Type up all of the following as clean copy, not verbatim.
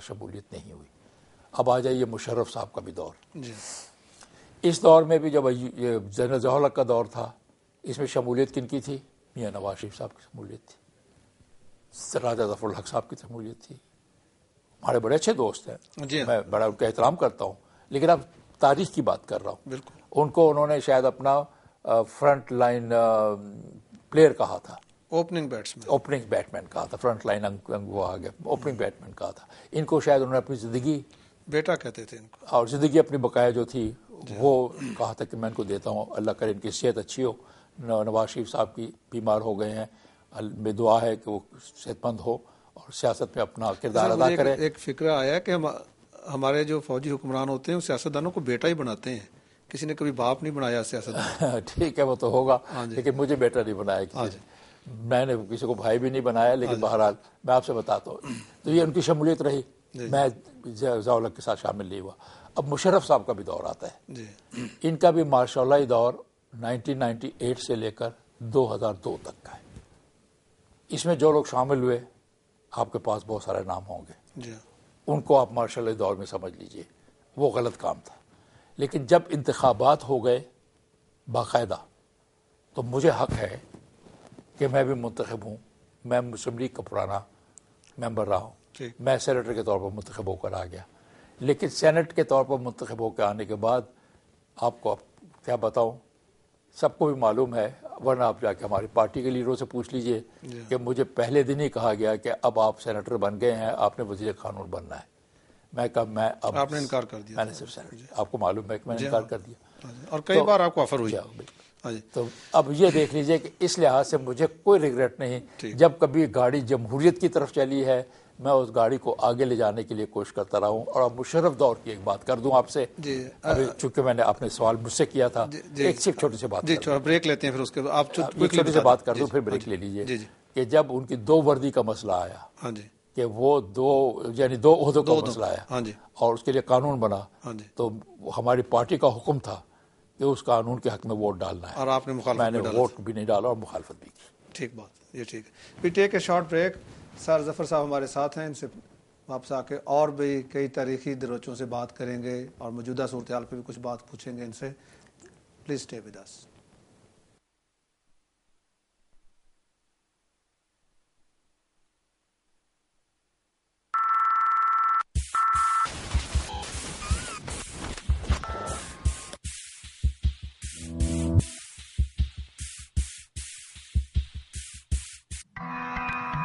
شمولیت نہیں ہوئی. اب آ جائیے مشرف صاحب کا بھی دور. جی. اس دور میں بھی جب یہ جنرل ضیاء الحق کا دور تھا، اس میں شمولیت کن کی تھی؟ میاں نواز شریف صاحب کی شمولیت تھی، راجہ ظفر الحق صاحب کی شمولیت تھی. ہمارے بڑے اچھے دوست ہیں، جی. میں بڑا ان کا احترام کرتا ہوں، لیکن اب تاریخ کی بات کر رہا ہوں. بالکل. انہوں نے شاید اپنا فرنٹ لائن پلیئر کہا تھا، اوپننگ بیٹمین کہا تھا. فرنٹ لائن وہ آ گیا، اوپننگ بیٹمین کہا تھا. ان کو شاید انہوں نے اپنی زندگی بیٹا کہتے تھے ان کو، اور زندگی اپنی بقایا جو تھی وہ کہا تھا کہ میں ان کو دیتا ہوں، اللہ کرے ان کی صحت اچھی ہو. نواز شریف صاحب کی بیمار ہو گئے ہیں، میں دعا ہے کہ وہ صحت مند ہو اور سیاست میں اپنا کردار ادا کرے. ایک فکرہ آیا کہ ہمارے جو فوجی حکمران ہوتے ہیں وہ سیاستدانوں کو بیٹا ہی بناتے ہیں، کسی نے کبھی باپ نہیں بنایا سیاستدان. ٹھیک ہے وہ تو ہوگا، لیکن مجھے بیٹا نہیں بنایا کسی نے. میں نے کسی کو بھائی بھی نہیں بنایا، لیکن بہرحال میں آپ سے بتاتا ہوں تو یہ ان کی شمولیت رہی. میں ضیاء الحق کے ساتھ شامل نہیں ہوا. اب مشرف صاحب کا بھی دور آتا ہے. ان کا بھی ماشاء اللہ دور 1998 سے لے کر 2002 تک کا ہے. اس میں جو لوگ شامل ہوئے آپ کے پاس بہت سارے نام ہوں گے، ان کو آپ ماشاء اللہ دور میں سمجھ لیجئے وہ غلط کام تھا. لیکن جب انتخابات ہو گئے باقاعدہ تو مجھے حق ہے کہ میں بھی منتخب ہوں. میں اسمبلی کا پرانا ممبر رہا ہوں، میں سینیٹر کے طور پر منتخب ہو کر آ گیا. لیکن سینٹ کے طور پر منتخب ہو کے آنے کے بعد آپ کو کیا بتاؤں، سب کو بھی معلوم ہے، ورنہ آپ جا کے ہماری پارٹی کے لیڈروں سے پوچھ لیجئے کہ مجھے پہلے دن ہی کہا گیا کہ اب آپ سینیٹر بن گئے ہیں، آپ نے وزیر قانون بننا ہے. میں کہا میں اب آپ نے انکار کر دیا. میں نے صرف سینیٹر، آپ کو معلوم ہے کہ میں نے انکار کر دیا اور کئی بار آپ کو آفر ہوئی. تو اب یہ دیکھ لیجئے کہ اس لحاظ سے مجھے کوئی ریگریٹ نہیں. جب کبھی گاڑی جمہوریت کی طرف چلی ہے میں اس گاڑی کو آگے لے جانے کے لیے کوشش کرتا رہا ہوں. اور اب مشرف دور کی ایک بات کر دوں آپ سے، ابھی چونکہ میں نے اپنے سوال مجھ سے کیا تھا، ایک صرف چھوٹی سی بات بریک لیتے ہیں، پھر اس کے بعد آپ چھوٹی سی بات کر دوں پھر بریک لے لیجئے. کہ جب ان کی 2 وردی کا مسئلہ آیا کہ وہ 2 عہدوں کا مسئلہ آیا اور اس کے لیے قانون بنا، تو ہماری پارٹی کا حکم تھا کہ اس قانون کے حق میں ووٹ ڈالنا ہے، اور آپ نے میں نے ووٹ بھی نہیں ڈالا اور مخالفت بھی کی. ٹھیک بات، یہ ٹھیک ہے. وی ٹیک اے شارٹ بریک. سر ظفر صاحب ہمارے ساتھ ہیں، ان سے واپس آ کے اور بھی کئی تاریخی دروچوں سے بات کریں گے اور موجودہ صورتحال پہ بھی کچھ بات پوچھیں گے ان سے. Please stay with us.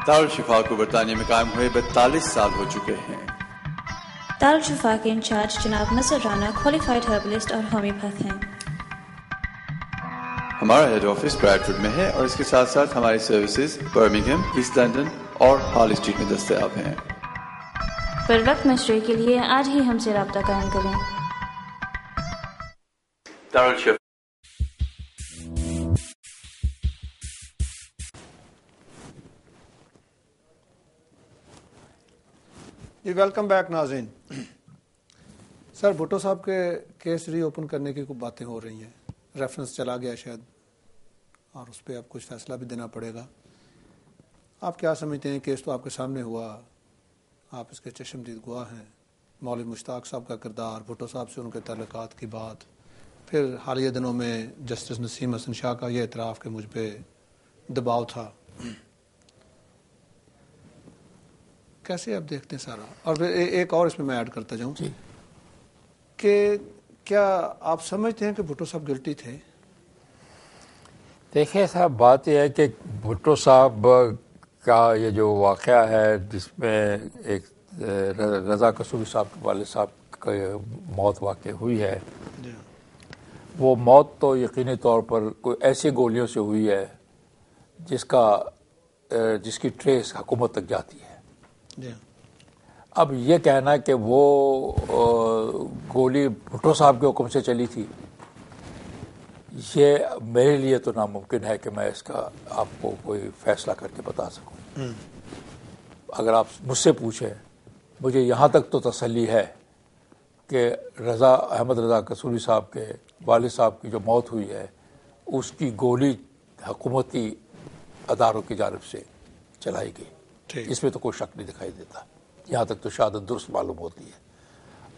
Darulshifa کو برطانیہ میں قائم ہوئے 42 سال ہو چکے ہیں. دارالشفا کے انچارج جناب نصر رانا کوالیفائڈ ہربلسٹ اور ہومیوپیتھ ہیں. ہمارا ہیڈ آفس بریڈ فورڈ میں ہے اور اس کے ساتھ ساتھ ہماری سروسز برمنگھم، ایسٹ لندن اور ہال اسٹریٹ میں دستیاب ہیں. پر وقت مشورے کے لیے آج ہی ہم سے رابطہ قائم کریں. دارالشفا. جی ویلکم بیک ناظرین. سر بھٹو صاحب کے کیس ری اوپن کرنے کی کچھ باتیں ہو رہی ہیں، ریفرنس چلا گیا شاید، اور اس پہ اب کچھ فیصلہ بھی دینا پڑے گا. آپ کیا سمجھتے ہیں؟ کیس تو آپ کے سامنے ہوا، آپ اس کے چشمدید گواہ ہیں. مولوی مشتاق صاحب کا کردار، بھٹو صاحب سے ان کے تعلقات کی بات، پھر حالیہ دنوں میں جسٹس نسیم حسن شاہ کا یہ اعتراف کہ مجھ پہ دباؤ تھا. کیسے آپ دیکھتے ہیں سارا؟ اور پھر ایک اور اس میں ایڈ کرتا جاؤں کہ کیا آپ سمجھتے ہیں کہ بھٹو صاحب گلٹی تھے؟ دیکھیں صاحب، بات یہ ہے کہ بھٹو صاحب کا یہ جو واقعہ ہے جس میں ایک رضا قصوری صاحب کے والد صاحب کا موت واقع ہوئی ہے، وہ موت تو یقینی طور پر کوئی ایسی گولیوں سے ہوئی ہے جس کی ٹریس حکومت تک جاتی ہے. اب یہ کہنا کہ وہ گولی بھٹو صاحب کے حکم سے چلی تھی، یہ میرے لیے تو ناممکن ہے کہ میں اس کا آپ کو کوئی فیصلہ کر کے بتا سکوں. اگر آپ مجھ سے پوچھیں، مجھے یہاں تک تو تسلی ہے کہ احمد رضا قصوری صاحب کے والد صاحب کی جو موت ہوئی ہے اس کی گولی حکومتی اداروں کی جانب سے چلائی گئی، اس میں تو کوئی شک نہیں دکھائی دیتا. یہاں تک تو شہادت درست معلوم ہوتی ہے.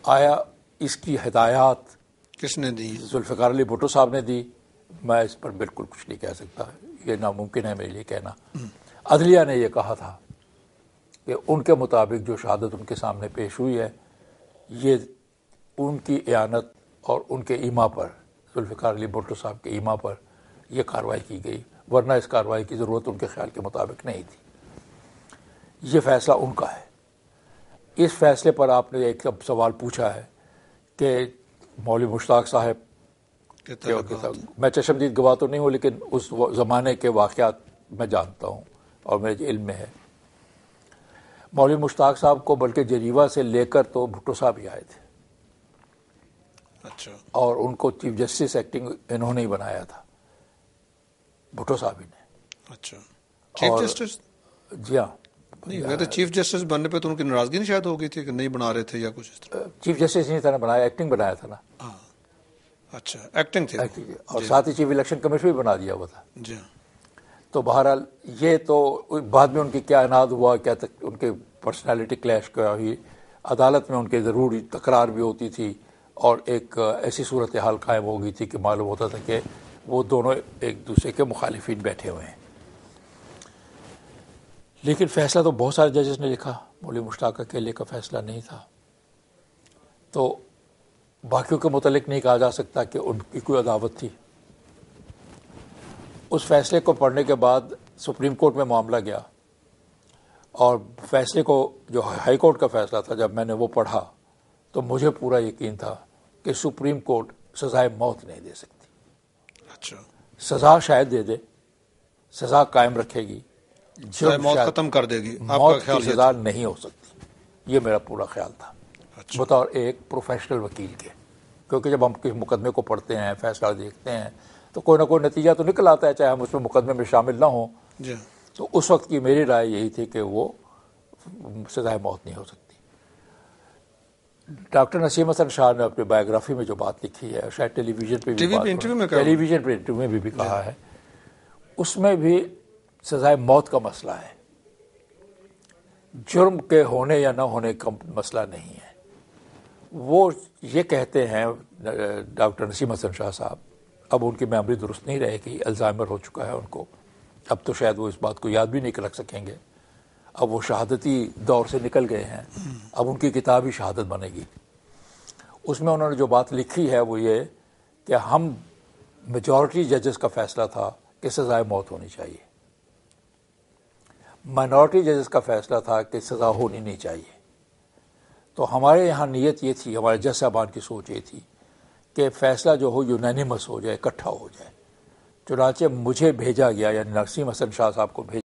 آیا اس کی ہدایات کس نے دی؟ ذوالفقار علی بھٹو صاحب نے دی. میں اس پر بالکل کچھ نہیں کہہ سکتا، یہ ناممکن ہے میرے لیے کہنا. عدلیہ نے یہ کہا تھا کہ ان کے مطابق جو شہادت ان کے سامنے پیش ہوئی ہے یہ ان کی اعانت اور ان کے ایما پر، ذوالفقار علی بھٹو صاحب کے ایما پر یہ کارروائی کی گئی، ورنہ اس کارروائی کی ضرورت ان کے خیال کے مطابق نہیں تھی. یہ فیصلہ ان کا ہے. اس فیصلے پر آپ نے ایک سوال پوچھا ہے کہ مولوی مشتاق صاحب، میں چشمدید گواہ تو نہیں ہوں لیکن اس زمانے کے واقعات میں جانتا ہوں اور میرے علم میں ہے. مولوی مشتاق صاحب کو بلکہ جنیوا سے لے کر تو بھٹو صاحب ہی آئے تھے. اچھا. اور ان کو چیف جسٹس ایکٹنگ انہوں نے ہی بنایا تھا، بھٹو صاحب ہی نے. اچھا. Chief justice? جی ہاں. نہیں، چیف جسٹس بننے پہ تو ان کی ناراضگی نہیں شاید ہو گئی تھی کہ نہیں بنا رہے تھے یا کچھ اس طرح؟ چیف جسٹس نہیں تھا نا بنایا، ایکٹنگ بنایا تھا نا. اچھا، ایکٹنگ تھی. اور ساتھ ہی چیف الیکشن کمیشن بھی بنا دیا ہوا تھا. جی. تو بہرحال یہ تو بعد میں ان کی کیا اناد ہوا، کیا ان کے پرسنالٹی کلیش کیا ہوئی، عدالت میں ان کے ضروری تکرار بھی ہوتی تھی اور ایک ایسی صورتحال قائم ہو گئی تھی کہ معلوم ہوتا تھا کہ وہ دونوں ایک دوسرے کے مخالفین بیٹھے ہوئے ہیں. لیکن فیصلہ تو بہت سارے ججز نے لکھا، مولوی مشتاق اکیلے کا فیصلہ نہیں تھا. تو باقیوں کے متعلق نہیں کہا جا سکتا کہ ان کی کوئی عداوت تھی. اس فیصلے کو پڑھنے کے بعد سپریم کورٹ میں معاملہ گیا اور فیصلے کو جو ہائی کورٹ کا فیصلہ تھا جب میں نے وہ پڑھا تو مجھے پورا یقین تھا کہ سپریم کورٹ سزائے موت نہیں دے سکتی. اچھا. سزا شاید دے دے، سزا قائم رکھے گی، موت ختم کر دے گی. موت کی سزا نہیں ہو سکتی، یہ میرا پورا خیال تھا بطور ایک پروفیشنل وکیل کے. کیونکہ جب ہم کسی مقدمے کو پڑھتے ہیں، فیصلہ دیکھتے ہیں تو کوئی نہ کوئی نتیجہ تو نکل آتا ہے، چاہے ہم اس میں مقدمے میں شامل نہ ہوں. تو اس وقت کی میری رائے یہی تھی کہ وہ سزائے موت نہیں ہو سکتی. ڈاکٹر نسیم حسن شاہ نے اپنی بایوگرافی میں جو بات لکھی ہے، شاید ٹیلی ویژن پہ انٹرویو میں بھی کہا ہے، اس میں بھی سزائے موت کا مسئلہ ہے، جرم کے ہونے یا نہ ہونے کا مسئلہ نہیں ہے. وہ یہ کہتے ہیں ڈاکٹر نسیم حسن شاہ صاحب، اب ان کی میموری درست نہیں رہے گی، الزائمر ہو چکا ہے ان کو، اب تو شاید وہ اس بات کو یاد بھی نہیں رکھ سکیں گے. اب وہ شہادتی دور سے نکل گئے ہیں، اب ان کی کتاب ہی شہادت بنے گی. اس میں انہوں نے جو بات لکھی ہے وہ یہ کہ ہم میجورٹی ججز کا فیصلہ تھا کہ سزائے موت ہونی چاہیے، مائنورٹی ججز کا فیصلہ تھا کہ سزا ہونی نہیں چاہیے. تو ہمارے یہاں نیت یہ تھی، ہمارے جج صاحبان کی سوچ یہ تھی کہ فیصلہ جو ہو یونینیمس ہو جائے، اکٹھا ہو جائے. چنانچہ مجھے بھیجا گیا، یعنی نسیم حسن شاہ صاحب کو بھیجا